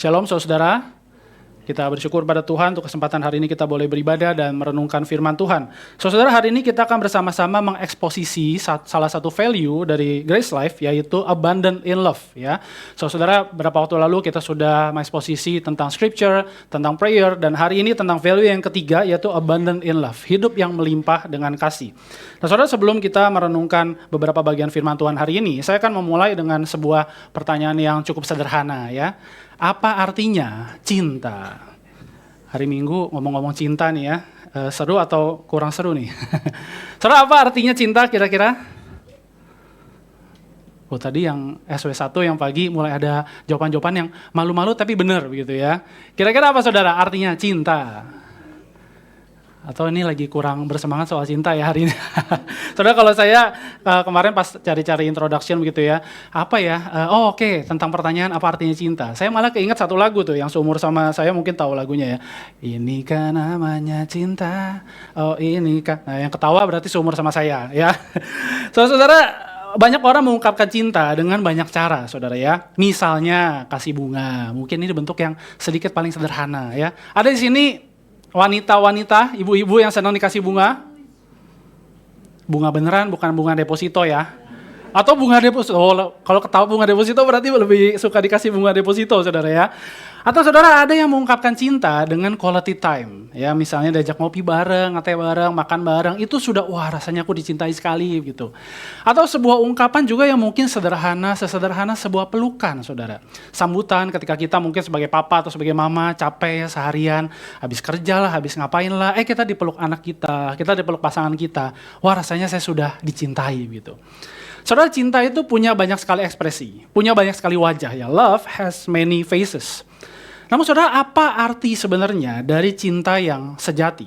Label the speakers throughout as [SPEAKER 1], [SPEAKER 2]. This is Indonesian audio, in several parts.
[SPEAKER 1] Shalom saudara, kita bersyukur pada Tuhan untuk kesempatan hari ini kita boleh beribadah dan merenungkan firman Tuhan. Saudara, hari ini kita akan bersama-sama mengeksposisi salah satu value dari Grace Life, yaitu abundant in love. Ya, saudara, beberapa waktu lalu kita sudah mengeksposisi tentang scripture, tentang prayer, dan hari ini tentang value yang ketiga, yaitu abundant in love, hidup yang melimpah dengan kasih. Nah saudara, sebelum kita merenungkan beberapa bagian firman Tuhan hari ini, saya akan memulai dengan sebuah pertanyaan yang cukup sederhana ya. Apa artinya cinta? Hari Minggu ngomong-ngomong cinta nih ya, seru atau kurang seru nih? Saudara, apa artinya cinta kira-kira? Oh tadi yang SW1 yang pagi mulai ada jawaban-jawaban yang malu-malu tapi benar begitu ya. Kira-kira apa saudara artinya cinta? Atau ini lagi kurang bersemangat soal cinta ya hari ini. Saudara, kalau saya kemarin pas cari-cari introduction begitu ya, apa ya, oke, tentang pertanyaan apa artinya cinta. Saya malah keinget satu lagu tuh yang seumur sama saya mungkin tahu lagunya ya. Ini kan namanya cinta, oh ini kan. Nah yang ketawa berarti seumur sama saya ya. Saudara, banyak orang mengungkapkan cinta dengan banyak cara, saudara ya. Misalnya kasih bunga, mungkin ini bentuk yang sedikit paling sederhana ya. Ada di sini wanita-wanita, ibu-ibu yang senang dikasih bunga. Bunga beneran, bukan bunga deposito ya. Atau bunga deposito, kalau ketawa bunga deposito berarti lebih suka dikasih bunga deposito, saudara ya. Atau saudara ada yang mengungkapkan cinta dengan quality time. Ya, misalnya diajak ngopi bareng, ngeteh bareng, makan bareng, itu sudah wah rasanya aku dicintai sekali gitu. Atau sebuah ungkapan juga yang mungkin sederhana, sesederhana sebuah pelukan, saudara. Sambutan ketika kita mungkin sebagai papa atau sebagai mama capek seharian, habis kerja lah, habis ngapain lah, kita dipeluk anak kita dipeluk pasangan kita. Wah rasanya saya sudah dicintai gitu. Saudara, cinta itu punya banyak sekali ekspresi, punya banyak sekali wajah ya. Love has many faces. Namun saudara, apa arti sebenarnya dari cinta yang sejati?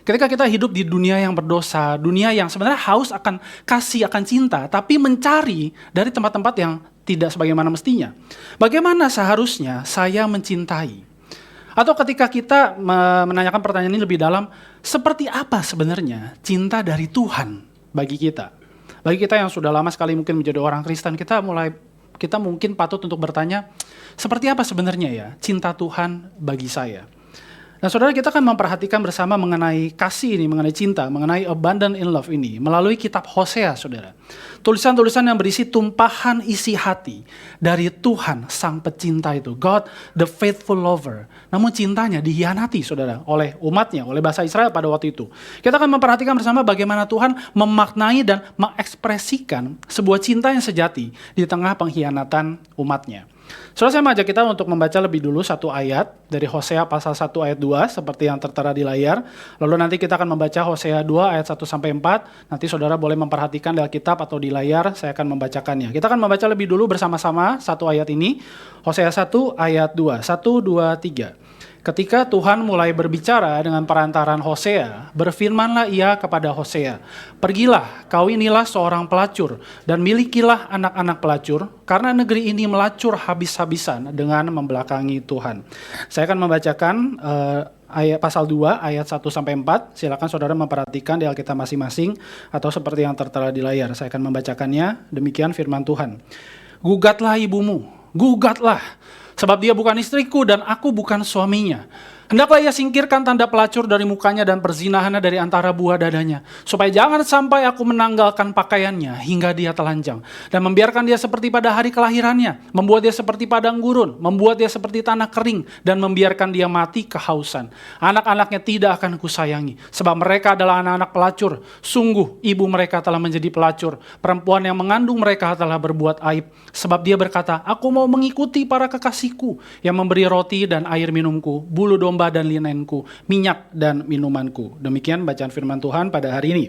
[SPEAKER 1] Ketika kita hidup di dunia yang berdosa, dunia yang sebenarnya haus akan kasih, akan cinta, tapi mencari dari tempat-tempat yang tidak sebagaimana mestinya. Bagaimana seharusnya saya mencintai? Atau ketika kita menanyakan pertanyaan ini lebih dalam, seperti apa sebenarnya cinta dari Tuhan bagi kita? Bagi kita yang sudah lama sekali mungkin menjadi orang Kristen, kita mungkin patut untuk bertanya, seperti apa sebenarnya ya cinta Tuhan bagi saya? Nah saudara, kita akan memperhatikan bersama mengenai kasih ini, mengenai cinta, mengenai abundant in love ini, melalui kitab Hosea, saudara. Tulisan-tulisan yang berisi tumpahan isi hati dari Tuhan sang pecinta itu, God the faithful lover. Namun cintanya dihianati, saudara, oleh umatnya, oleh bangsa Israel pada waktu itu. Kita akan memperhatikan bersama bagaimana Tuhan memaknai dan mengekspresikan sebuah cinta yang sejati di tengah pengkhianatan umatnya. Saudara, saya mengajak kita untuk membaca lebih dulu satu ayat dari Hosea pasal 1 ayat 2 seperti yang tertera di layar. Lalu nanti kita akan membaca Hosea 2 ayat 1 sampai 4. Nanti saudara boleh memperhatikan di Alkitab atau di layar, saya akan membacakannya. Kita akan membaca lebih dulu bersama-sama satu ayat ini. Hosea 1 ayat 2. 1, 2, 3. Ketika Tuhan mulai berbicara dengan perantaran Hosea, berfirmanlah ia kepada Hosea, "Pergilah, kawinilah seorang pelacur, dan milikilah anak-anak pelacur, karena negeri ini melacur habis-habisan dengan membelakangi Tuhan." Saya akan membacakan ayat pasal 2 ayat 1 sampai 4. Silakan saudara memperhatikan di Alkitab masing-masing atau seperti yang tertera di layar. Saya akan membacakannya. Demikian firman Tuhan. "Gugatlah ibumu, gugatlah, sebab dia bukan istriku dan aku bukan suaminya. Hendaklah ia singkirkan tanda pelacur dari mukanya dan perzinahannya dari antara buah dadanya, supaya jangan sampai aku menanggalkan pakaiannya hingga dia telanjang, dan membiarkan dia seperti pada hari kelahirannya, membuat dia seperti padang gurun, membuat dia seperti tanah kering, dan membiarkan dia mati kehausan. Anak-anaknya tidak akan kusayangi, sebab mereka adalah anak-anak pelacur. Sungguh ibu mereka telah menjadi pelacur, perempuan yang mengandung mereka telah berbuat aib, sebab dia berkata, aku mau mengikuti para kekasihku, yang memberi roti dan air minumku, bulu domba dan linenku, minyak dan minumanku." Demikian bacaan firman Tuhan pada hari ini.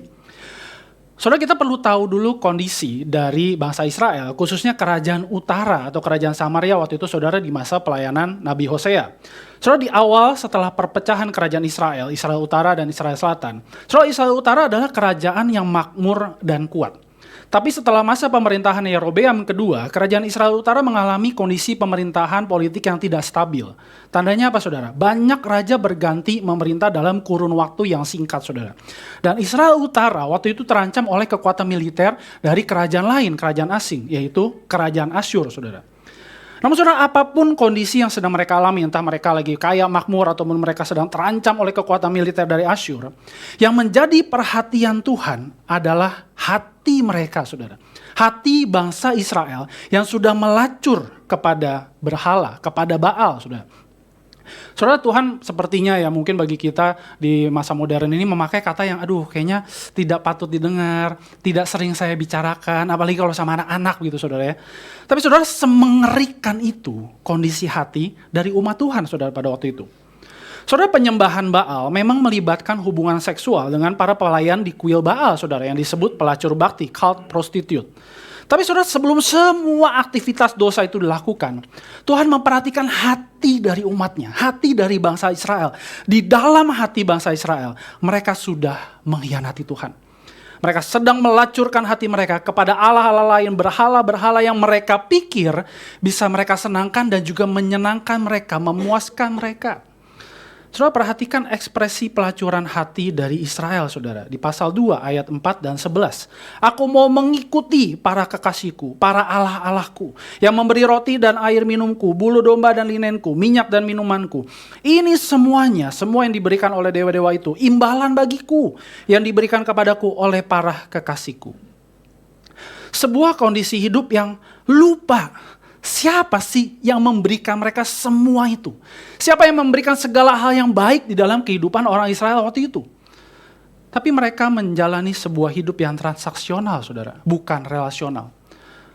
[SPEAKER 1] Saudara, kita perlu tahu dulu kondisi dari bangsa Israel, khususnya kerajaan utara atau kerajaan Samaria waktu itu, saudara, di masa pelayanan Nabi Hosea. Saudara, di awal setelah perpecahan kerajaan Israel, Israel Utara dan Israel Selatan, saudara, Israel Utara adalah kerajaan yang makmur dan kuat. Tapi setelah masa pemerintahan Yerobeam kedua, kerajaan Israel Utara mengalami kondisi pemerintahan politik yang tidak stabil. Tandanya apa, saudara? Banyak raja berganti memerintah dalam kurun waktu yang singkat, saudara. Dan Israel Utara waktu itu terancam oleh kekuatan militer dari kerajaan lain, kerajaan asing, yaitu kerajaan Asyur, saudara. Namun saudara, apapun kondisi yang sedang mereka alami, entah mereka lagi kaya, makmur, ataupun mereka sedang terancam oleh kekuatan militer dari Asyur, yang menjadi perhatian Tuhan adalah hati mereka, saudara. Hati bangsa Israel yang sudah melacur kepada berhala, kepada Baal, saudara. Saudara, Tuhan sepertinya ya mungkin bagi kita di masa modern ini memakai kata yang kayaknya tidak patut didengar, tidak sering saya bicarakan, apalagi kalau sama anak-anak gitu saudara ya. Tapi saudara, semengerikan itu kondisi hati dari umat Tuhan saudara pada waktu itu. Saudara, penyembahan Baal memang melibatkan hubungan seksual dengan para pelayan di kuil Baal saudara yang disebut pelacur bakti, cult prostitute. Tapi saudara, sebelum semua aktivitas dosa itu dilakukan, Tuhan memperhatikan hati dari umatnya, hati dari bangsa Israel. Di dalam hati bangsa Israel, mereka sudah mengkhianati Tuhan. Mereka sedang melacurkan hati mereka kepada Allah-Allah lain, berhala-berhala yang mereka pikir bisa mereka senangkan dan juga menyenangkan mereka, memuaskan mereka. Saudara, perhatikan ekspresi pelacuran hati dari Israel, saudara. Di pasal 2 ayat 4 dan 11. Aku mau mengikuti para kekasihku, para allah-allahku, yang memberi roti dan air minumku, bulu domba dan linenku, minyak dan minumanku. Ini semuanya, semua yang diberikan oleh dewa-dewa itu, imbalan bagiku, yang diberikan kepadaku oleh para kekasihku. Sebuah kondisi hidup yang lupa siapa sih yang memberikan mereka semua itu? Siapa yang memberikan segala hal yang baik di dalam kehidupan orang Israel waktu itu? Tapi mereka menjalani sebuah hidup yang transaksional, saudara, bukan relasional.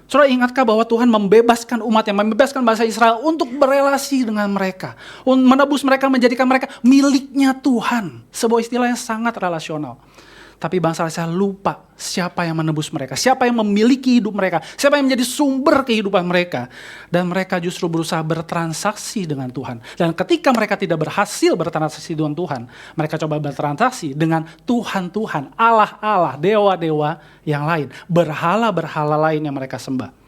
[SPEAKER 1] Saudara, ingatkah bahwa Tuhan membebaskan umatnya, membebaskan bangsa Israel untuk berelasi dengan mereka, menebus mereka, menjadikan mereka miliknya Tuhan. Sebuah istilah yang sangat relasional. Tapi bangsa Israel lupa siapa yang menebus mereka, siapa yang memiliki hidup mereka, siapa yang menjadi sumber kehidupan mereka. Dan mereka justru berusaha bertransaksi dengan Tuhan. Dan ketika mereka tidak berhasil bertransaksi dengan Tuhan, mereka coba bertransaksi dengan Tuhan-Tuhan, Allah-Allah, dewa-dewa yang lain, berhala-berhala lain yang mereka sembah.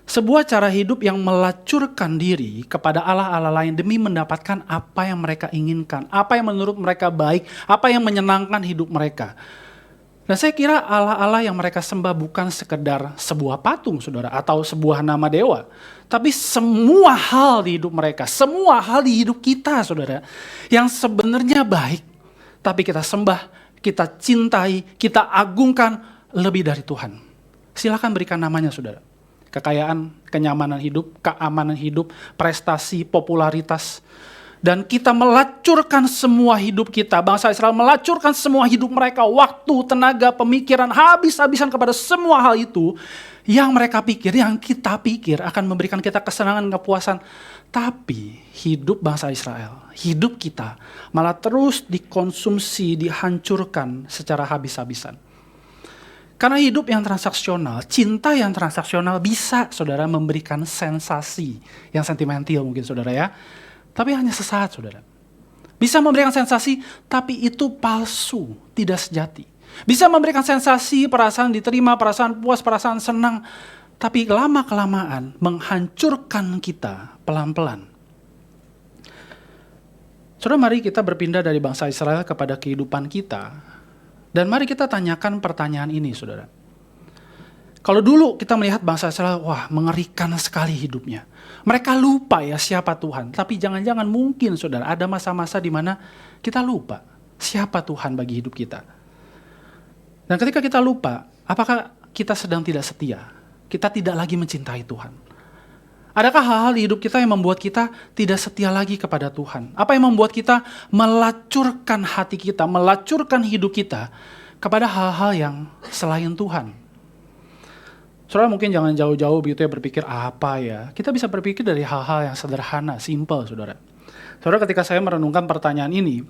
[SPEAKER 1] Sebuah cara hidup yang melacurkan diri kepada Allah-Allah lain demi mendapatkan apa yang mereka inginkan, apa yang menurut mereka baik, apa yang menyenangkan hidup mereka. Dan saya kira Allah-Allah yang mereka sembah bukan sekedar sebuah patung, saudara, atau sebuah nama dewa. Tapi semua hal di hidup mereka, semua hal di hidup kita, saudara, yang sebenarnya baik, tapi kita sembah, kita cintai, kita agungkan lebih dari Tuhan. Silakan berikan namanya, saudara. Kekayaan, kenyamanan hidup, keamanan hidup, prestasi, popularitas. Dan kita melacurkan semua hidup kita. Bangsa Israel melacurkan semua hidup mereka. Waktu, tenaga, pemikiran, habis-habisan kepada semua hal itu. Yang mereka pikir, yang kita pikir akan memberikan kita kesenangan, kepuasan. Tapi hidup bangsa Israel, hidup kita malah terus dikonsumsi, dihancurkan secara habis-habisan. Karena hidup yang transaksional, cinta yang transaksional bisa saudara memberikan sensasi yang sentimental mungkin saudara ya. Tapi hanya sesaat saudara. Bisa memberikan sensasi tapi itu palsu, tidak sejati. Bisa memberikan sensasi, perasaan diterima, perasaan puas, perasaan senang. Tapi lama-kelamaan menghancurkan kita pelan-pelan. Saudara, mari kita berpindah dari bangsa Israel kepada kehidupan kita. Dan mari kita tanyakan pertanyaan ini, saudara. Kalau dulu kita melihat bangsa Israel, wah mengerikan sekali hidupnya. Mereka lupa ya siapa Tuhan. Tapi jangan-jangan mungkin, saudara, ada masa-masa di mana kita lupa siapa Tuhan bagi hidup kita. Dan ketika kita lupa, apakah kita sedang tidak setia? Kita tidak lagi mencintai Tuhan. Adakah hal-hal di hidup kita yang membuat kita tidak setia lagi kepada Tuhan? Apa yang membuat kita melacurkan hati kita, melacurkan hidup kita kepada hal-hal yang selain Tuhan? Saudara mungkin jangan jauh-jauh begitu ya berpikir apa ya. Kita bisa berpikir dari hal-hal yang sederhana, simple saudara. Saudara, ketika saya merenungkan pertanyaan ini,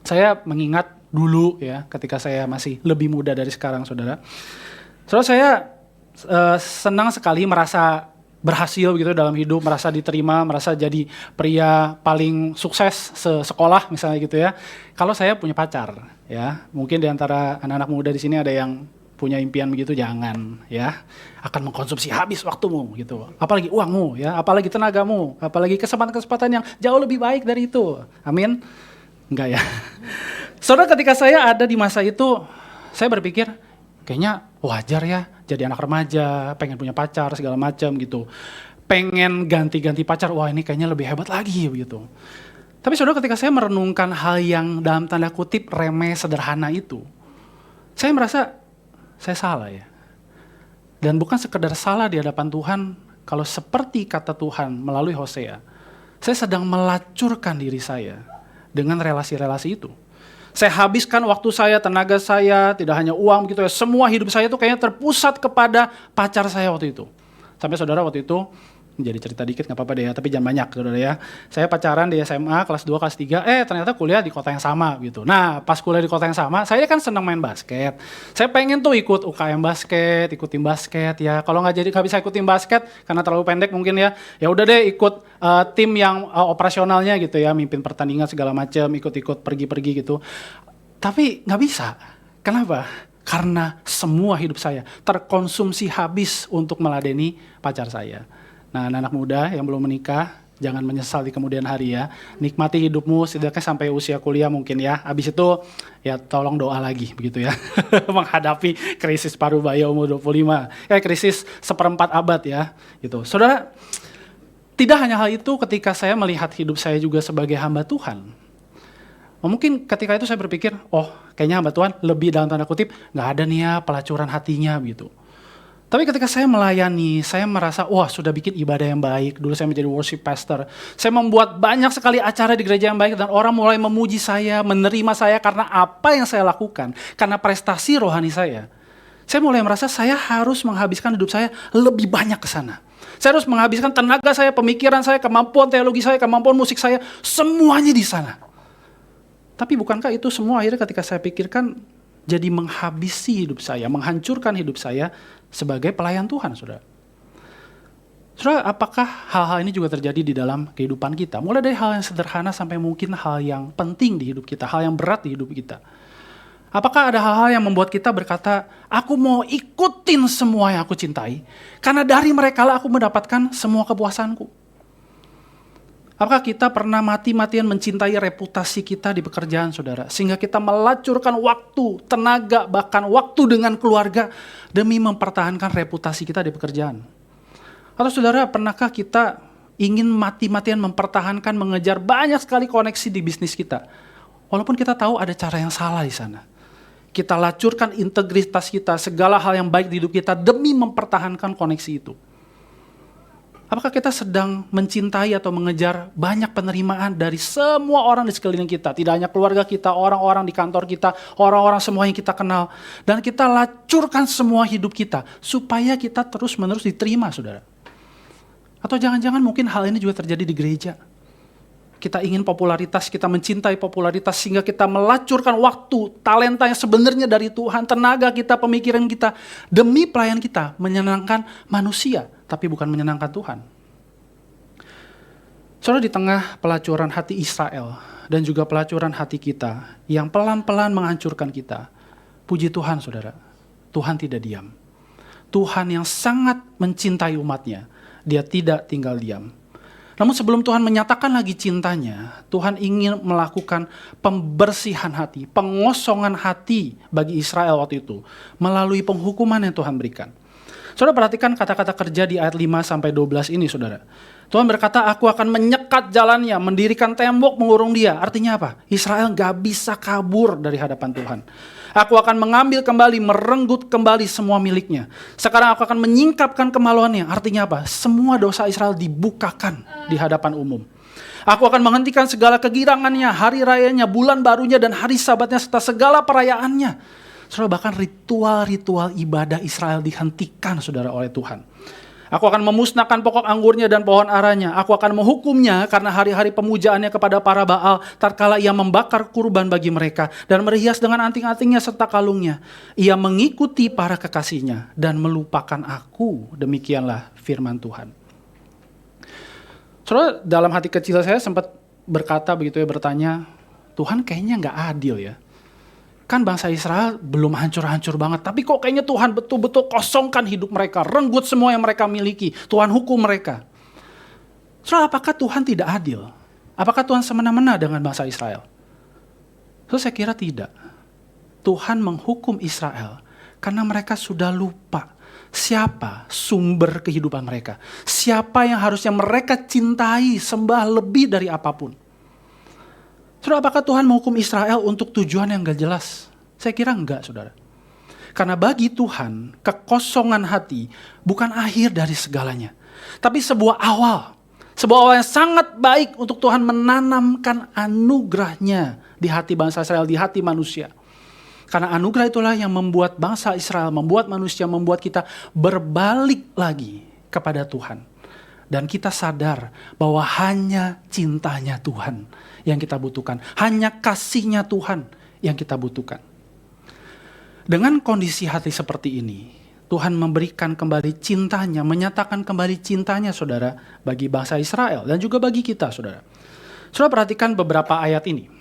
[SPEAKER 1] saya mengingat dulu ya ketika saya masih lebih muda dari sekarang saudara. Saudara, saya senang sekali merasa berhasil gitu dalam hidup, merasa diterima, merasa jadi pria paling sukses sekolah misalnya gitu ya. Kalau saya punya pacar ya, mungkin di antara anak-anak muda di sini ada yang punya impian begitu, jangan ya, akan mengkonsumsi habis waktumu gitu, apalagi uangmu ya, apalagi tenagamu, apalagi kesempatan-kesempatan yang jauh lebih baik dari itu. Amin? Enggak ya. Saudara, ketika saya ada di masa itu, saya berpikir kayaknya wajar ya jadi anak remaja, pengen punya pacar segala macam gitu. pengen ganti-ganti pacar, wah ini kayaknya lebih hebat lagi begitu. Tapi saudara, ketika saya merenungkan hal yang dalam tanda kutip remeh sederhana itu, saya merasa saya salah ya. Dan bukan sekedar salah di hadapan Tuhan, kalau seperti kata Tuhan melalui Hosea, saya sedang melacurkan diri saya dengan relasi-relasi itu. Saya habiskan waktu saya, tenaga saya, tidak hanya uang begitu ya, semua hidup saya itu kayaknya terpusat kepada pacar saya waktu itu. Sampai saudara waktu itu, jadi cerita dikit gak apa-apa deh ya, tapi jangan banyak saudara ya. Saya pacaran di SMA kelas 2, kelas 3, ternyata kuliah di kota yang sama gitu. Nah pas kuliah di kota yang sama, saya kan senang main basket. Saya pengen tuh ikut UKM basket, ikut tim basket ya. Kalau gak bisa ikut tim basket, karena terlalu pendek mungkin ya. Ya udah deh ikut tim yang operasionalnya gitu ya, mimpin pertandingan segala macam, ikut-ikut pergi-pergi gitu. Tapi gak bisa. Kenapa? Karena semua hidup saya terkonsumsi habis untuk meladeni pacar saya. Nah, anak-anak muda yang belum menikah, jangan menyesal di kemudian hari ya. Nikmati hidupmu setidaknya sampai usia kuliah mungkin ya. Habis itu ya tolong doa lagi begitu ya. Menghadapi krisis paruh baya umur 25. Krisis seperempat abad ya. Gitu. Saudara, tidak hanya hal itu ketika saya melihat hidup saya juga sebagai hamba Tuhan. Mungkin ketika itu saya berpikir, oh kayaknya hamba Tuhan lebih dalam tanda kutip, gak ada nih ya pelacuran hatinya gitu. Tapi ketika saya melayani, saya merasa, wah sudah bikin ibadah yang baik. Dulu saya menjadi worship pastor. Saya membuat banyak sekali acara di gereja yang baik dan orang mulai memuji saya, menerima saya karena apa yang saya lakukan. Karena prestasi rohani saya. Saya mulai merasa saya harus menghabiskan hidup saya lebih banyak ke sana. Saya harus menghabiskan tenaga saya, pemikiran saya, kemampuan teologi saya, kemampuan musik saya, semuanya di sana. Tapi bukankah itu semua akhirnya ketika saya pikirkan jadi menghabisi hidup saya, menghancurkan hidup saya sebagai pelayan Tuhan, saudara. Saudara, apakah hal-hal ini juga terjadi di dalam kehidupan kita? Mulai dari hal yang sederhana sampai mungkin hal yang penting di hidup kita, hal yang berat di hidup kita. Apakah ada hal-hal yang membuat kita berkata, aku mau ikutin semua yang aku cintai, karena dari mereka lah aku mendapatkan semua kepuasanku. Apakah kita pernah mati-matian mencintai reputasi kita di pekerjaan, saudara? Sehingga kita melacurkan waktu, tenaga, bahkan waktu dengan keluarga demi mempertahankan reputasi kita di pekerjaan. Atau saudara, pernahkah kita ingin mati-matian mempertahankan, mengejar banyak sekali koneksi di bisnis kita? Walaupun kita tahu ada cara yang salah di sana. Kita lacurkan integritas kita, segala hal yang baik di hidup kita demi mempertahankan koneksi itu. Apakah kita sedang mencintai atau mengejar banyak penerimaan dari semua orang di sekeliling kita? Tidak hanya keluarga kita, orang-orang di kantor kita, orang-orang semua yang kita kenal. Dan kita lacurkan semua hidup kita supaya kita terus-menerus diterima, saudara. Atau jangan-jangan mungkin hal ini juga terjadi di gereja. Kita ingin popularitas, kita mencintai popularitas sehingga kita melacurkan waktu, talenta yang sebenarnya dari Tuhan, tenaga kita, pemikiran kita, demi pelayan kita, menyenangkan manusia, tapi bukan menyenangkan Tuhan. Saudara, di tengah pelacuran hati Israel dan juga pelacuran hati kita yang pelan-pelan menghancurkan kita, puji Tuhan saudara, Tuhan tidak diam. Tuhan yang sangat mencintai umatnya, dia tidak tinggal diam. Namun sebelum Tuhan menyatakan lagi cintanya, Tuhan ingin melakukan pembersihan hati, pengosongan hati bagi Israel waktu itu, melalui penghukuman yang Tuhan berikan. Saudara perhatikan kata-kata kerja di ayat 5-12 ini saudara. Tuhan berkata, aku akan menyekat jalannya, mendirikan tembok mengurung dia. Artinya apa? Israel gak bisa kabur dari hadapan Tuhan. Aku akan mengambil kembali, merenggut kembali semua miliknya. Sekarang aku akan menyingkapkan kemaluannya. Artinya apa? Semua dosa Israel dibukakan di hadapan umum. Aku akan menghentikan segala kegirangannya, hari rayanya, bulan barunya, dan hari sabatnya, serta segala perayaannya. Saudara, bahkan ritual-ritual ibadah Israel dihentikan saudara oleh Tuhan. Aku akan memusnahkan pokok anggurnya dan pohon aranya. Aku akan menghukumnya karena hari-hari pemujaannya kepada para Baal, tatkala ia membakar kurban bagi mereka dan merias dengan anting-antingnya serta kalungnya. Ia mengikuti para kekasihnya dan melupakan aku. Demikianlah firman Tuhan. Saudara, dalam hati kecil saya sempat berkata begitu ya, bertanya, Tuhan kayaknya nggak adil ya. Kan bangsa Israel belum hancur-hancur banget, tapi kok kayaknya Tuhan betul-betul kosongkan hidup mereka, renggut semua yang mereka miliki, Tuhan hukum mereka. Saudara, apakah Tuhan tidak adil? Apakah Tuhan semena-mena dengan bangsa Israel? Saya kira tidak. Tuhan menghukum Israel Karena mereka sudah lupa siapa sumber kehidupan mereka. Siapa yang harusnya mereka cintai, sembah lebih dari apapun. Saudara, apakah Tuhan menghukum Israel untuk tujuan yang gak jelas? Saya kira enggak, saudara. Karena bagi Tuhan, kekosongan hati bukan akhir dari segalanya. Tapi sebuah awal. Sebuah awal yang sangat baik untuk Tuhan menanamkan anugerahnya di hati bangsa Israel, di hati manusia. Karena anugerah itulah yang membuat bangsa Israel, membuat manusia, membuat kita berbalik lagi kepada Tuhan. Dan kita sadar bahwa hanya cintanya Tuhan yang kita butuhkan. Hanya kasihnya Tuhan yang kita butuhkan. Dengan kondisi hati seperti ini, Tuhan memberikan kembali cintanya, menyatakan kembali cintanya, saudara, bagi bangsa Israel dan juga bagi kita, saudara. Saudara, perhatikan beberapa ayat ini.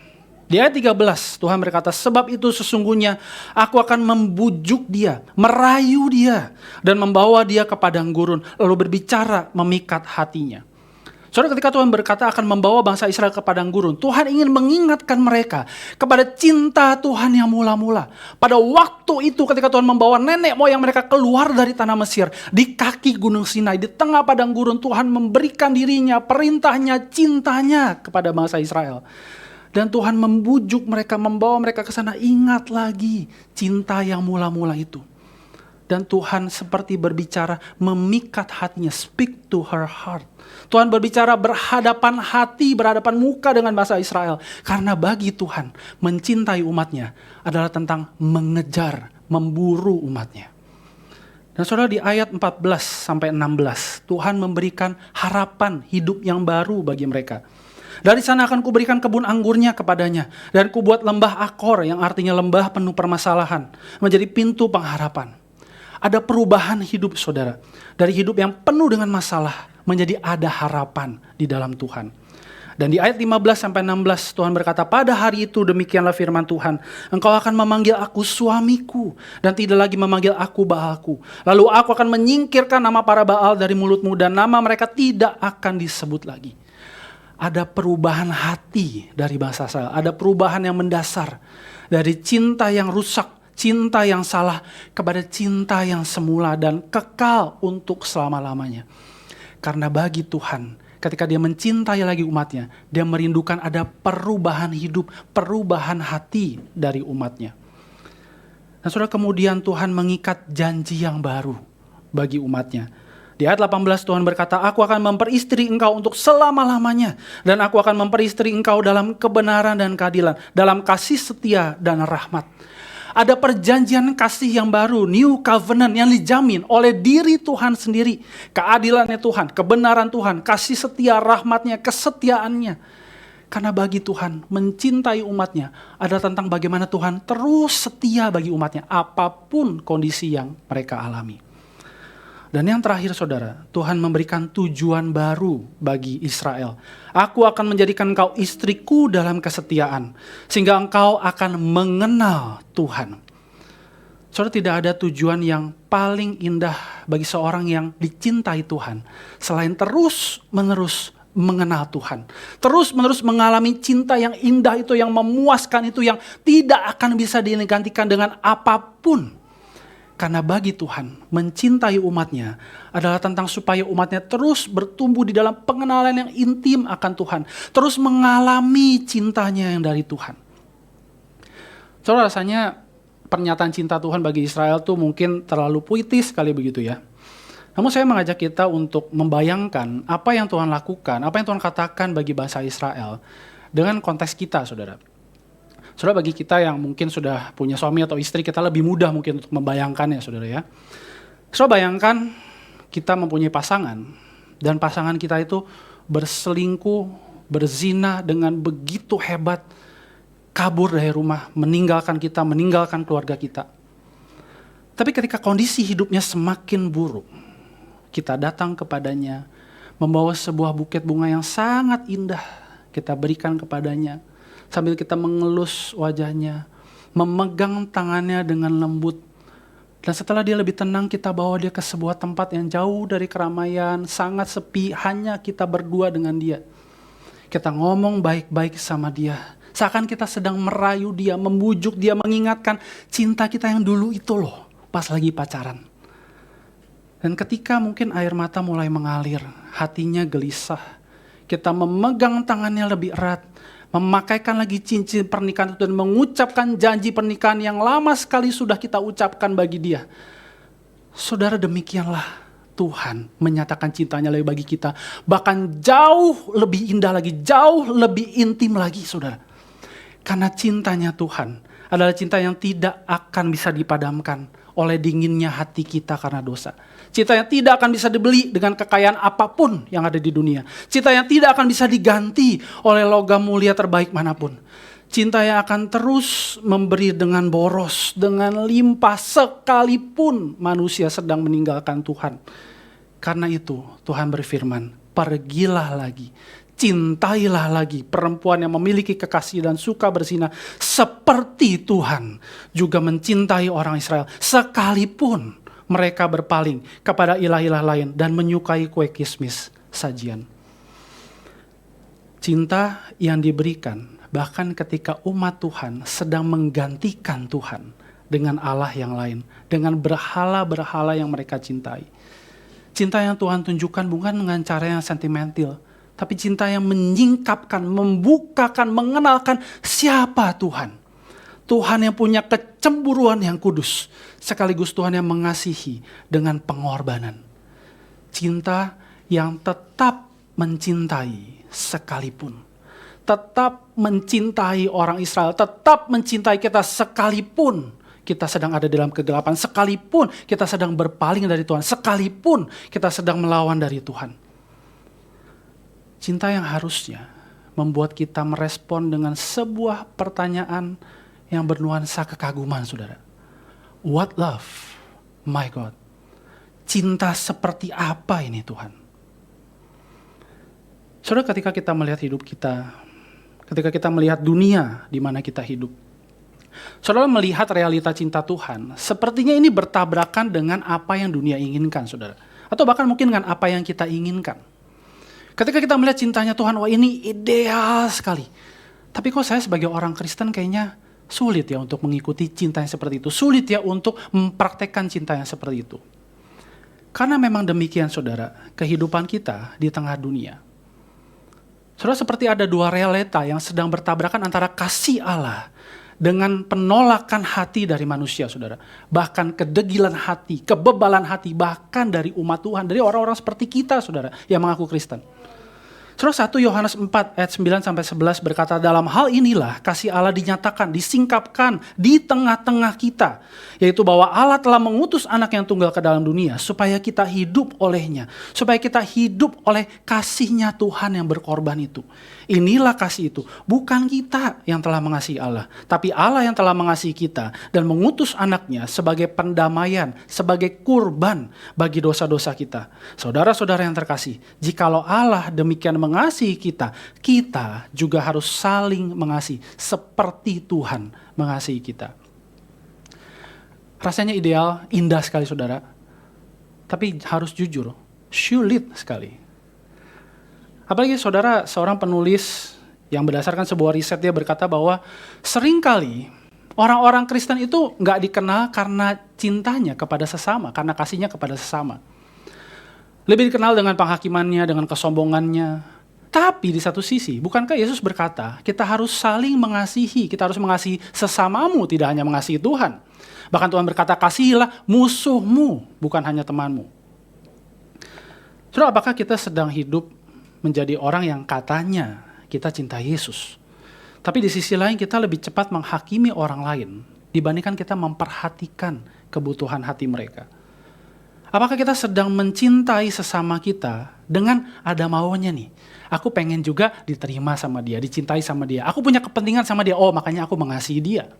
[SPEAKER 1] Di ayat 13, Tuhan berkata, sebab itu sesungguhnya aku akan membujuk dia, merayu dia, dan membawa dia ke padang gurun, lalu berbicara memikat hatinya. Saudara, ketika Tuhan berkata akan membawa bangsa Israel ke padang gurun, Tuhan ingin mengingatkan mereka kepada cinta Tuhan yang mula-mula. Pada waktu itu ketika Tuhan membawa nenek moyang mereka keluar dari tanah Mesir, di kaki gunung Sinai, di tengah padang gurun, Tuhan memberikan dirinya, perintahnya, cintanya kepada bangsa Israel. Dan Tuhan membujuk mereka, membawa mereka ke sana. Ingat lagi cinta yang mula-mula itu. Dan Tuhan seperti berbicara, memikat hatinya, speak to her heart. Tuhan berbicara berhadapan hati, berhadapan muka dengan bangsa Israel. Karena bagi Tuhan, mencintai umatnya adalah tentang mengejar, memburu umatnya. Dan saudara, di ayat 14-16, Tuhan memberikan harapan hidup yang baru bagi mereka. Dari sana akan kuberikan kebun anggurnya kepadanya, dan kubuat lembah Akor, yang artinya lembah penuh permasalahan, menjadi pintu pengharapan. Ada perubahan hidup, saudara. Dari hidup yang penuh dengan masalah, menjadi ada harapan di dalam Tuhan. Dan di ayat 15-16 Tuhan berkata, pada hari itu demikianlah firman Tuhan, engkau akan memanggil aku suamiku, dan tidak lagi memanggil aku Baalku. Lalu aku akan menyingkirkan nama para Baal dari mulutmu, dan nama mereka tidak akan disebut lagi. Ada perubahan hati dari bangsa Israel. Ada perubahan yang mendasar. Dari cinta yang rusak, cinta yang salah, kepada cinta yang semula dan kekal untuk selama-lamanya. Karena bagi Tuhan, ketika dia mencintai lagi umatnya, dia merindukan ada perubahan hidup, perubahan hati dari umatnya. Dan saudara, kemudian Tuhan mengikat janji yang baru bagi umatnya. Di ayat 18 Tuhan berkata, aku akan memperistri engkau untuk selama-lamanya. Dan aku akan memperistri engkau dalam kebenaran dan keadilan. Dalam kasih setia dan rahmat. Ada perjanjian kasih yang baru, new covenant yang dijamin oleh diri Tuhan sendiri. Keadilannya Tuhan, kebenaran Tuhan, kasih setia, rahmatnya, kesetiaannya. Karena bagi Tuhan, mencintai umatnya adalah tentang bagaimana Tuhan terus setia bagi umatnya. Apapun kondisi yang mereka alami. Dan yang terakhir, saudara, Tuhan memberikan tujuan baru bagi Israel. Aku akan menjadikan engkau istriku dalam kesetiaan, sehingga engkau akan mengenal Tuhan. Saudara, tidak ada tujuan yang paling indah bagi seorang yang dicintai Tuhan, selain terus-menerus mengenal Tuhan. Terus-menerus mengalami cinta yang indah itu, yang memuaskan itu, yang tidak akan bisa digantikan dengan apapun. Karena bagi Tuhan, mencintai umatnya adalah tentang supaya umatnya terus bertumbuh di dalam pengenalan yang intim akan Tuhan. Terus mengalami cintanya yang dari Tuhan. Saudara, rasanya pernyataan cinta Tuhan bagi Israel tuh mungkin terlalu puitis sekali begitu ya. Namun saya mengajak kita untuk membayangkan apa yang Tuhan lakukan, apa yang Tuhan katakan bagi bangsa Israel dengan konteks kita, saudara. Saudara, bagi kita yang mungkin sudah punya suami atau istri, kita lebih mudah mungkin untuk membayangkannya, saudara ya. Saudara, bayangkan kita mempunyai pasangan, dan pasangan kita itu berselingkuh, berzina dengan begitu hebat, kabur dari rumah, meninggalkan kita, meninggalkan keluarga kita. Tapi ketika kondisi hidupnya semakin buruk, kita datang kepadanya, membawa sebuah buket bunga yang sangat indah, kita berikan kepadanya, sambil kita mengelus wajahnya, memegang tangannya dengan lembut. Dan setelah dia lebih tenang, kita bawa dia ke sebuah tempat yang jauh dari keramaian, sangat sepi, hanya kita berdua dengan dia. Kita ngomong baik-baik sama dia, seakan kita sedang merayu dia, membujuk dia, mengingatkan cinta kita yang dulu itu loh. pas lagi pacaran. Dan ketika mungkin air mata mulai mengalir, hatinya gelisah, kita memegang tangannya lebih erat, memakaikan lagi cincin pernikahan itu dan mengucapkan janji pernikahan yang lama sekali sudah kita ucapkan bagi dia. Saudara, demikianlah Tuhan menyatakan cintanya lagi bagi kita. Bahkan jauh lebih indah lagi, jauh lebih intim lagi, saudara. Karena cintanya Tuhan adalah cinta yang tidak akan bisa dipadamkan oleh dinginnya hati kita karena dosa. Cinta yang tidak akan bisa dibeli dengan kekayaan apapun yang ada di dunia. Cinta yang tidak akan bisa diganti oleh logam mulia terbaik manapun. Cinta yang akan terus memberi dengan boros, dengan limpah sekalipun manusia sedang meninggalkan Tuhan. Karena itu Tuhan berfirman, pergilah lagi, cintailah lagi perempuan yang memiliki kekasih dan suka berzina seperti Tuhan juga mencintai orang Israel sekalipun mereka berpaling kepada ilah-ilah lain dan menyukai kue kismis sajian. Cinta yang diberikan bahkan ketika umat Tuhan sedang menggantikan Tuhan dengan Allah yang lain, dengan berhala-berhala yang mereka cintai. Cinta yang Tuhan tunjukkan bukan dengan cara yang sentimental, tapi cinta yang menyingkapkan, membukakan, mengenalkan siapa Tuhan. Tuhan yang punya kecemburuan yang kudus, sekaligus Tuhan yang mengasihi dengan pengorbanan. Cinta yang tetap mencintai sekalipun. Tetap mencintai orang Israel, tetap mencintai kita sekalipun kita sedang ada dalam kegelapan, sekalipun kita sedang berpaling dari Tuhan, sekalipun kita sedang melawan dari Tuhan. Cinta yang harusnya membuat kita merespon dengan sebuah pertanyaan yang bernuansa kekaguman, saudara. What love, my God? Cinta seperti apa ini Tuhan? Saudara, ketika kita melihat hidup kita, ketika kita melihat dunia di mana kita hidup, saudara melihat realita cinta Tuhan, sepertinya ini bertabrakan dengan apa yang dunia inginkan, saudara. Atau bahkan mungkin dengan apa yang kita inginkan. Ketika kita melihat cintanya Tuhan, wah ini ideal sekali. Tapi kok saya sebagai orang Kristen kayaknya sulit ya untuk mengikuti cinta yang seperti itu. Sulit ya untuk mempraktekkan cinta yang seperti itu. Karena memang demikian, saudara, kehidupan kita di tengah dunia. Saudara, seperti ada dua realita yang sedang bertabrakan antara kasih Allah dengan penolakan hati dari manusia, saudara. Bahkan kedegilan hati, kebebalan hati, bahkan dari umat Tuhan, dari orang-orang seperti kita, saudara, yang mengaku Kristen. Saudara, 1 Yohanes 4 ayat 9-11 berkata, dalam hal inilah kasih Allah dinyatakan, disingkapkan di tengah-tengah kita. Yaitu bahwa Allah telah mengutus anak yang tunggal ke dalam dunia supaya kita hidup olehnya. Supaya kita hidup oleh kasihnya Tuhan yang berkorban itu. Inilah kasih itu, bukan kita yang telah mengasihi Allah, tapi Allah yang telah mengasihi kita dan mengutus anaknya sebagai pendamaian, sebagai kurban bagi dosa-dosa kita. Saudara-saudara yang terkasih, jikalau Allah demikian mengasihi kita, kita juga harus saling mengasihi seperti Tuhan mengasihi kita. Rasanya ideal, indah sekali, saudara. Tapi harus jujur, sulit sekali. Apalagi saudara, seorang penulis yang berdasarkan sebuah riset, dia berkata bahwa seringkali orang-orang Kristen itu nggak dikenal karena cintanya kepada sesama, karena kasihnya kepada sesama. Lebih dikenal dengan penghakimannya, dengan kesombongannya. Tapi di satu sisi, bukankah Yesus berkata, kita harus saling mengasihi, kita harus mengasihi sesamamu, tidak hanya mengasihi Tuhan. Bahkan Tuhan berkata, kasihilah musuhmu, bukan hanya temanmu. Saudara, apakah kita sedang hidup menjadi orang yang katanya kita cinta Yesus, tapi di sisi lain kita lebih cepat menghakimi orang lain dibandingkan kita memperhatikan kebutuhan hati mereka? Apakah kita sedang mencintai sesama kita dengan ada maunya nih? Aku pengen juga diterima sama dia, dicintai sama dia. Aku punya kepentingan sama dia, oh makanya aku mengasihi dia.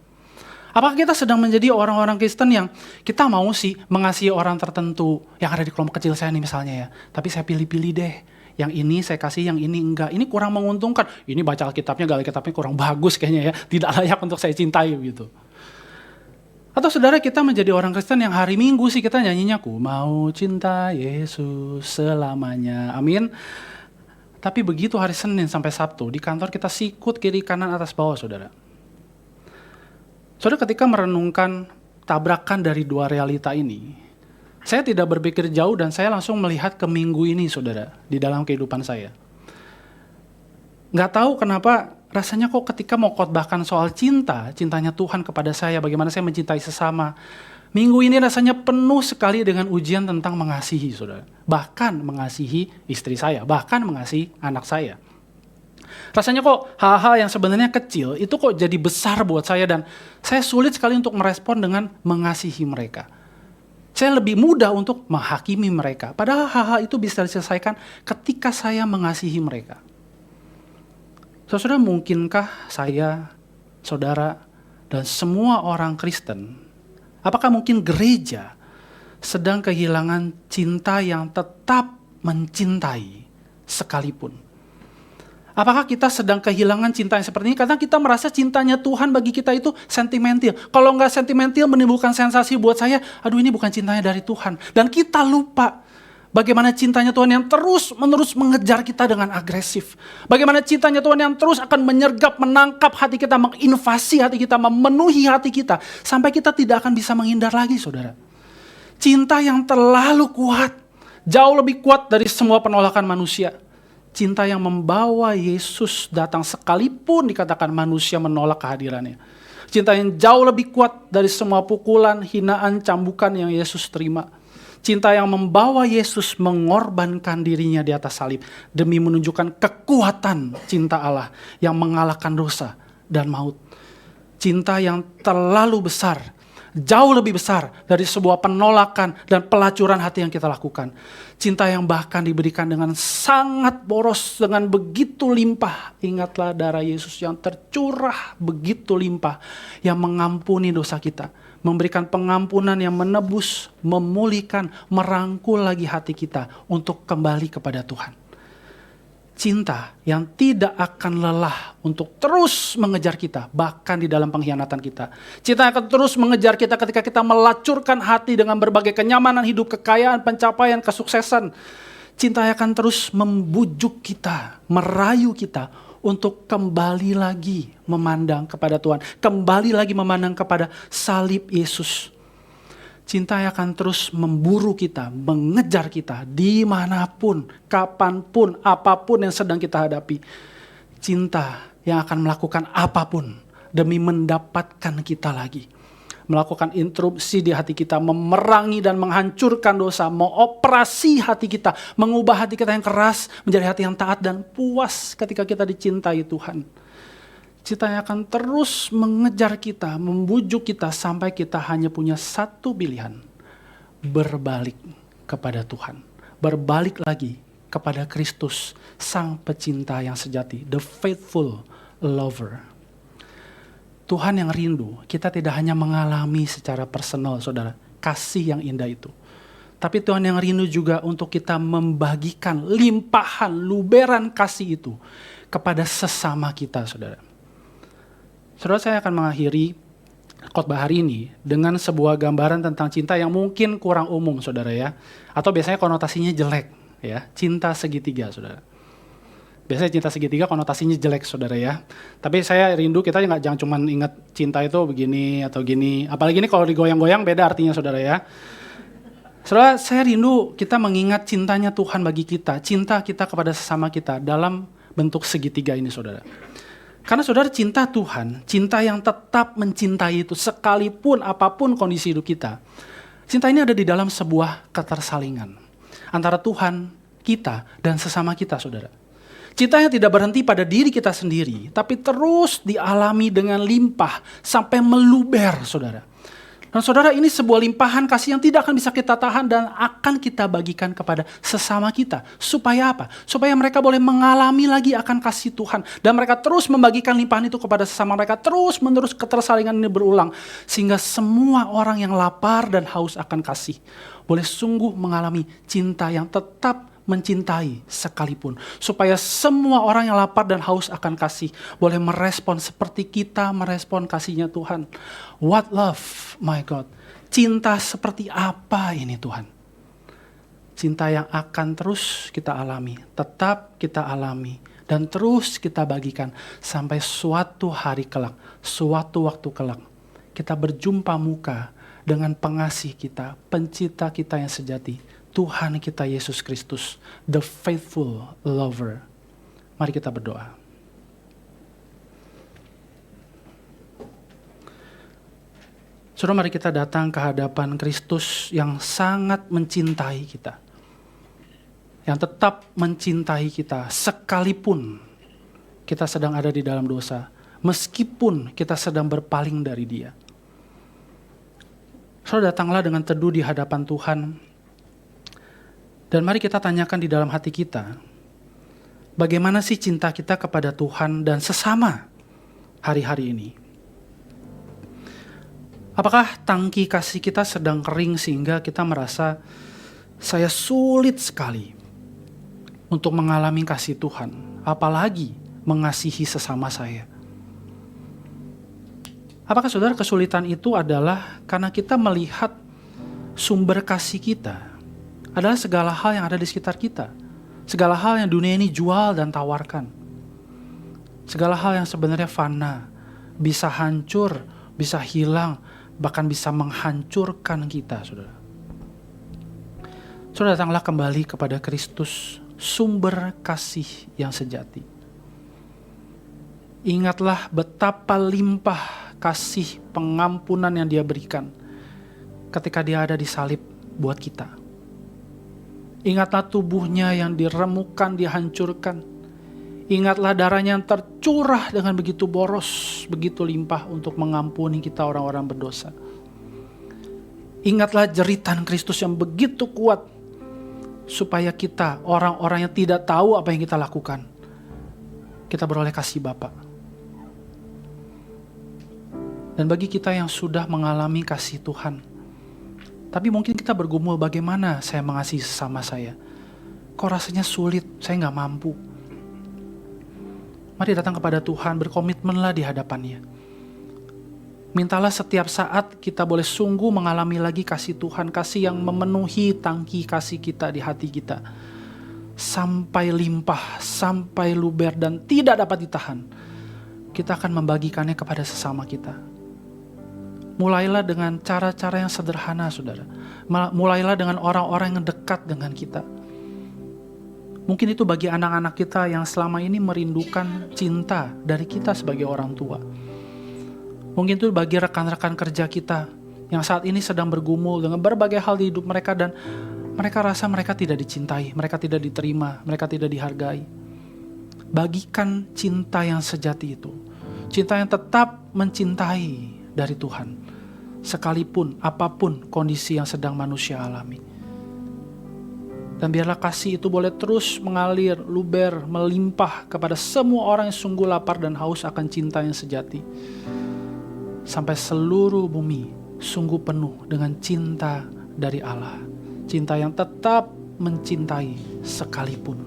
[SPEAKER 1] Apakah kita sedang menjadi orang-orang Kristen yang kita mau sih mengasihi orang tertentu yang ada di kelompok kecil saya nih misalnya ya, tapi saya pilih-pilih deh. Yang ini saya kasih, yang ini enggak. Ini kurang menguntungkan. Ini baca Alkitabnya, Alkitabnya kurang bagus kayaknya ya. Tidak layak untuk saya cintai gitu. Atau saudara, kita menjadi orang Kristen yang hari Minggu sih kita nyanyinya, ku mau cinta Yesus selamanya. Amin. Tapi begitu hari Senin sampai Sabtu, di kantor kita sikut kiri kanan atas bawah, saudara. Saudara, ketika merenungkan tabrakan dari dua realita ini, saya tidak berpikir jauh dan saya langsung melihat ke minggu ini, saudara, di dalam kehidupan saya. Nggak tahu kenapa rasanya kok ketika mau khotbahkan soal cintanya Tuhan kepada saya, bagaimana saya mencintai sesama, minggu ini rasanya penuh sekali dengan ujian tentang mengasihi, saudara. Bahkan mengasihi istri saya, bahkan mengasihi anak saya. Rasanya kok hal-hal yang sebenarnya kecil itu kok jadi besar buat saya dan saya sulit sekali untuk merespon dengan mengasihi mereka. Saya lebih mudah untuk menghakimi mereka. Padahal hal-hal itu bisa diselesaikan ketika saya mengasihi mereka. Saudara, mungkinkah saya, saudara, dan semua orang Kristen, apakah mungkin gereja sedang kehilangan cinta yang tetap mencintai sekalipun? Apakah kita sedang kehilangan cinta yang seperti ini? Karena kita merasa cintanya Tuhan bagi kita itu sentimental. Kalau nggak sentimental menimbulkan sensasi buat saya, aduh ini bukan cintanya dari Tuhan. Dan kita lupa bagaimana cintanya Tuhan yang terus-menerus mengejar kita dengan agresif. Bagaimana cintanya Tuhan yang terus akan menyergap, menangkap hati kita, menginvasi hati kita, memenuhi hati kita. Sampai kita tidak akan bisa menghindar lagi, saudara. Cinta yang terlalu kuat, jauh lebih kuat dari semua penolakan manusia. Cinta yang membawa Yesus datang sekalipun dikatakan manusia menolak kehadirannya. Cinta yang jauh lebih kuat dari semua pukulan, hinaan, cambukan yang Yesus terima. Cinta yang membawa Yesus mengorbankan dirinya di atas salib demi menunjukkan kekuatan cinta Allah yang mengalahkan dosa dan maut. Cinta yang terlalu besar, jauh lebih besar dari sebuah penolakan dan pelacuran hati yang kita lakukan. Cinta yang bahkan diberikan dengan sangat boros, dengan begitu limpah. Ingatlah darah Yesus yang tercurah begitu limpah, yang mengampuni dosa kita. Memberikan pengampunan yang menebus, memulihkan, merangkul lagi hati kita untuk kembali kepada Tuhan. Cinta yang tidak akan lelah untuk terus mengejar kita, bahkan di dalam pengkhianatan kita. Cinta yang akan terus mengejar kita ketika kita melacurkan hati dengan berbagai kenyamanan hidup, kekayaan, pencapaian, kesuksesan. Cinta yang akan terus membujuk kita, merayu kita untuk kembali lagi memandang kepada Tuhan. Kembali lagi memandang kepada salib Yesus. Cinta yang akan terus memburu kita, mengejar kita dimanapun, kapanpun, apapun yang sedang kita hadapi. Cinta yang akan melakukan apapun demi mendapatkan kita lagi. Melakukan interupsi di hati kita, memerangi dan menghancurkan dosa, mengoperasi hati kita, mengubah hati kita yang keras menjadi hati yang taat dan puas ketika kita dicintai Tuhan. Cinta yang akan terus mengejar kita, membujuk kita sampai kita hanya punya satu pilihan. Berbalik kepada Tuhan. Berbalik lagi kepada Kristus, Sang Pecinta yang sejati. The faithful lover. Tuhan yang rindu, kita tidak hanya mengalami secara personal, saudara. Kasih yang indah itu. Tapi Tuhan yang rindu juga untuk kita membagikan limpahan, luberan kasih itu kepada sesama kita, saudara. Saudara, saya akan mengakhiri khotbah hari ini dengan sebuah gambaran tentang cinta yang mungkin kurang umum, saudara ya. Atau biasanya konotasinya jelek, ya. Cinta segitiga, saudara. Biasanya cinta segitiga konotasinya jelek, saudara ya. Tapi saya rindu kita jangan cuma ingat cinta itu begini atau gini. Apalagi ini kalau digoyang-goyang beda artinya, saudara ya. Saudara, saya rindu kita mengingat cintanya Tuhan bagi kita. Cinta kita kepada sesama kita dalam bentuk segitiga ini, saudara. Karena saudara, cinta Tuhan, cinta yang tetap mencintai itu sekalipun apapun kondisi hidup kita. Cinta ini ada di dalam sebuah ketersalingan antara Tuhan, kita, dan sesama kita, saudara. Cinta yang tidak berhenti pada diri kita sendiri, tapi terus dialami dengan limpah sampai meluber, saudara. Dan saudara, ini sebuah limpahan kasih yang tidak akan bisa kita tahan dan akan kita bagikan kepada sesama kita. Supaya apa? Supaya mereka boleh mengalami lagi akan kasih Tuhan. Dan mereka terus membagikan limpahan itu kepada sesama mereka. Terus menerus ketersalingan ini berulang. Sehingga semua orang yang lapar dan haus akan kasih boleh sungguh mengalami cinta yang tetap mencintai sekalipun. Supaya semua orang yang lapar dan haus akan kasih boleh merespon seperti kita merespon kasihnya Tuhan. What love, my God. Cinta seperti apa ini Tuhan? Cinta yang akan terus kita alami, tetap kita alami, dan terus kita bagikan sampai suatu hari kelak, suatu waktu kelak. Kita berjumpa muka dengan pengasih kita, pencipta kita yang sejati, Tuhan kita Yesus Kristus, the faithful lover. Mari kita berdoa. Saudara, mari kita datang ke hadapan Kristus yang sangat mencintai kita. Yang tetap mencintai kita sekalipun kita sedang ada di dalam dosa. Meskipun kita sedang berpaling dari Dia. Saudara, datanglah dengan teduh di hadapan Tuhan. Dan mari kita tanyakan di dalam hati kita, bagaimana sih cinta kita kepada Tuhan dan sesama hari-hari ini? Apakah tangki kasih kita sedang kering sehingga kita merasa saya sulit sekali untuk mengalami kasih Tuhan, apalagi mengasihi sesama saya? Apakah saudara kesulitan itu adalah karena kita melihat sumber kasih kita adalah segala hal yang ada di sekitar kita. Segala hal yang dunia ini jual dan tawarkan. Segala hal yang sebenarnya fana, bisa hancur, bisa hilang, bahkan bisa menghancurkan kita, saudara. Saudara, datanglah kembali kepada Kristus, sumber kasih yang sejati. Ingatlah betapa limpah kasih pengampunan yang Dia berikan ketika Dia ada di salib buat kita. Ingatlah tubuhnya yang diremukkan, dihancurkan. Ingatlah darahnya yang tercurah dengan begitu boros, begitu limpah untuk mengampuni kita orang-orang berdosa. Ingatlah jeritan Kristus yang begitu kuat supaya kita, orang-orang yang tidak tahu apa yang kita lakukan, kita beroleh kasih Bapa. Dan bagi kita yang sudah mengalami kasih Tuhan, tapi mungkin kita bergumul, bagaimana saya mengasihi sesama saya? Kok rasanya sulit, saya gak mampu. Mari datang kepada Tuhan, berkomitmenlah di hadapannya. Mintalah setiap saat kita boleh sungguh mengalami lagi kasih Tuhan, kasih yang memenuhi tangki kasih kita di hati kita. Sampai limpah, sampai luber dan tidak dapat ditahan. Kita akan membagikannya kepada sesama kita. Mulailah dengan cara-cara yang sederhana, saudara. Mulailah dengan orang-orang yang dekat dengan kita. Mungkin itu bagi anak-anak kita yang selama ini merindukan cinta dari kita sebagai orang tua. Mungkin itu bagi rekan-rekan kerja kita yang saat ini sedang bergumul dengan berbagai hal di hidup mereka dan mereka rasa mereka tidak dicintai, mereka tidak diterima, mereka tidak dihargai. Bagikan cinta yang sejati itu. Cinta yang tetap mencintai dari Tuhan, sekalipun apapun kondisi yang sedang manusia alami. Dan biarlah kasih itu boleh terus mengalir, luber, melimpah kepada semua orang yang sungguh lapar dan haus akan cinta yang sejati. Sampai seluruh bumi sungguh penuh dengan cinta dari Allah. Cinta yang tetap mencintai sekalipun.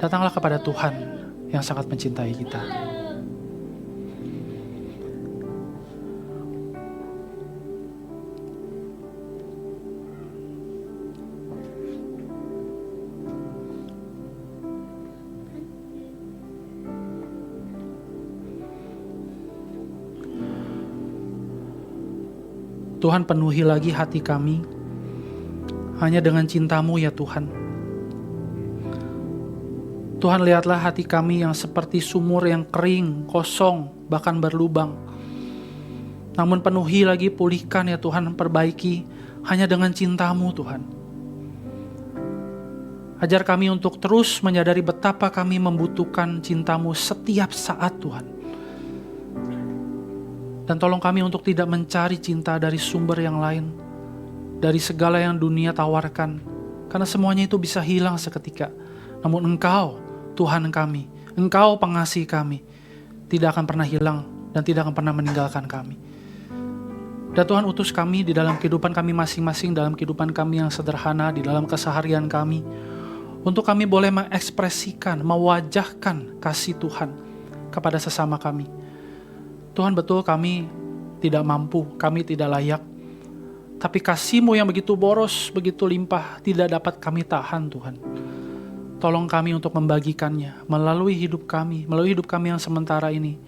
[SPEAKER 1] Datanglah kepada Tuhan yang sangat mencintai kita. Tuhan, penuhi lagi hati kami hanya dengan cinta-Mu ya Tuhan. Tuhan, lihatlah hati kami yang seperti sumur yang kering, kosong, bahkan berlubang. Namun penuhi lagi, pulihkan ya Tuhan, perbaiki hanya dengan cinta-Mu Tuhan. Ajar kami untuk terus menyadari betapa kami membutuhkan cinta-Mu setiap saat Tuhan. Dan tolong kami untuk tidak mencari cinta dari sumber yang lain, dari segala yang dunia tawarkan, karena semuanya itu bisa hilang seketika. Namun Engkau, Tuhan kami, Engkau pengasih kami, tidak akan pernah hilang dan tidak akan pernah meninggalkan kami. Dan Tuhan, utus kami di dalam kehidupan kami masing-masing, dalam kehidupan kami yang sederhana, di dalam keseharian kami, untuk kami boleh mengekspresikan, mewajahkan kasih Tuhan kepada sesama kami. Tuhan, betul kami tidak mampu, kami tidak layak. Tapi kasih-Mu yang begitu boros, begitu limpah, tidak dapat kami tahan Tuhan. Tolong kami untuk membagikannya melalui hidup kami yang sementara ini.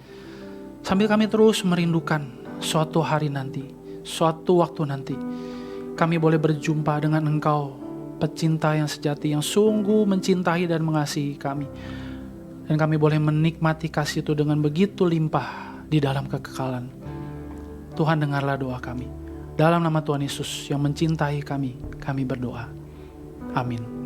[SPEAKER 1] Sambil kami terus merindukan suatu hari nanti, suatu waktu nanti kami boleh berjumpa dengan Engkau, pecinta yang sejati, yang sungguh mencintai dan mengasihi kami. Dan kami boleh menikmati kasih itu dengan begitu limpah di dalam kekekalan. Tuhan, dengarlah doa kami. Dalam nama Tuhan Yesus yang mencintai kami, kami berdoa. Amin.